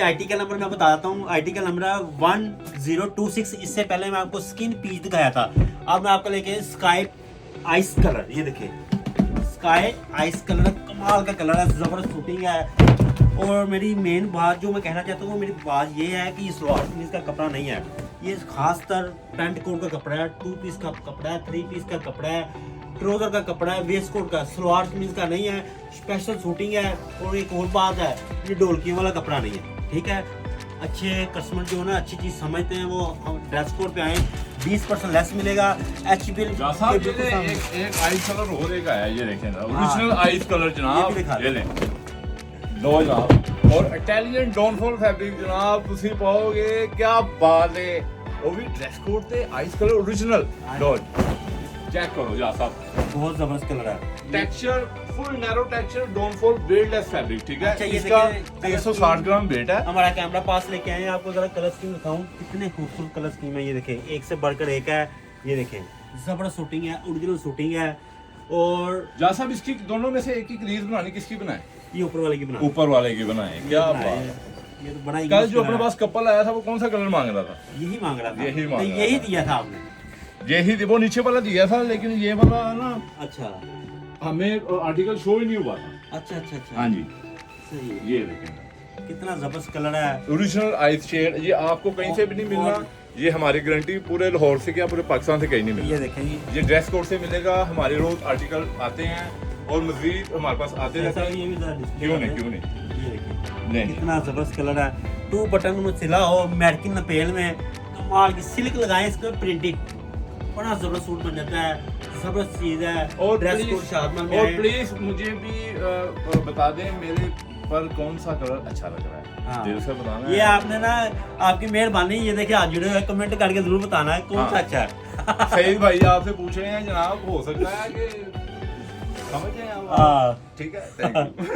IT का number मैं बता देता हूँ। आईटी का नंबर है 1026। इससे पहले मैं आपको स्किन पीच दिखाया था। अब मैं आपको लेके स्काई आइस कलर, ये देखिए स्काई आइस कलर, कमाल का कलर है, जबरदस्त शूटिंग है। और मेरी मेन बात जो मैं कहना चाहता हूँ, मेरी बात ये है कि ये सलवार कमीज का कपड़ा नहीं है, ये खासतर पैंट कोट का कपड़ा है, 2 पीस का कपड़ा है, 3 पीस का कपड़ा है, ट्राउजर का कपड़ा है, वेस्ट कोट का, सलवार कमीज का नहीं है, स्पेशल शूटिंग है। और एक और बात है, ये ढोलकियों वाला कपड़ा नहीं है, ठीक है। अच्छे कस्टमर जो है ना अच्छी चीज समझते हैं, वो हम ड्रेस कोड पे आए, 20% लेस मिलेगा। HB एक आइस कलर हो रहेगा है, ये देखें ना, ओरिजिनल आइस कलर जनाब, ये लें लो जनाब। और इटालियन डॉनफॉल फैब्रिक जनाब, तुसी पाओगे क्या बात है, वो भी ड्रेस कोड ते आइस कलर ओरिजिनल लो चेक करो जा साहब, बहुत जबरदस्त कलर है। Texture full narrow texture downfall weightless fabric, ठीक है। अच्छा, ये इसका देखिए, 360 ग्राम वेट है। हमारा कैमरा पास लेके आए हैं, आपको जरा कलर स्कीम दिखाऊं, कितने खूबसूरत कलर स्कीम है। ये देखें, एक से बढ़कर एक है, ये देखें जबरदस्त शूटिंग है, ओरिजिनल शूटिंग है। और जा साहब इसकी दोनों में से एक एक रील बनानी, किसकी बनाए? ये ऊपर वाले की बना, ऊपर वाले की बनाए, क्या बात है। ये तो बड़ा ही कल जो अपने पास कपल आया था वो कौन सा कलर मांग रहा था? यही मांग रहा था, यही तो मांग रहा यही था। दिया था आपने। यही वो नीचे वाला दिया था, लेकिन ये वाला ना अच्छा हमें आर्टिकल शो ही नहीं हुआ था। अच्छा अच्छा अच्छा, हाँ जी, सही है। ये देखें कितना जबरदस्त कलर है, ओरिजिनल आइस शेड, ये आपको कहीं से भी नहीं मिलना, ये हमारी गारंटी पूरे लाहौर से क्या पूरे पाकिस्तान से कहीं नहीं ये मिलना। देखें। ये ड्रेस कोड से मिलेगा, हमारे रोज आर्टिकल आते हैं और मजीद हमारे पास आते रहते हैं। ये भी जरा डिस्प्ले क्यों कर नहीं, दें। क्यों नहीं, ये देखिए नहीं कितना जबरदस्त कलर है, 2 बटन में सिला हो, मैटकिन नपेल में, कमाल की सिल्क लगाए इसको, प्रिंटेड, बड़ा जबरदस्त सूट बन जाता है, जबरदस्त चीज है। और ड्रेस प्लीज- कोड शादमान में और है। प्लीज मुझे भी बता दें मेरे पर कौन सा कलर अच्छा लग रहा है, हाँ। दिल से बताना ये है। आपने ना, आपकी मेहरबानी, ये देखिए आज जुड़े हुए, कमेंट करके जरूर बताना है कौन सा हाँ। अच्छा है। सईद भाई आपसे पूछ रहे हैं जनाब, हो सकता है कि समझ रहे हैं आप, हाँ। ठीक है, थैंक यू।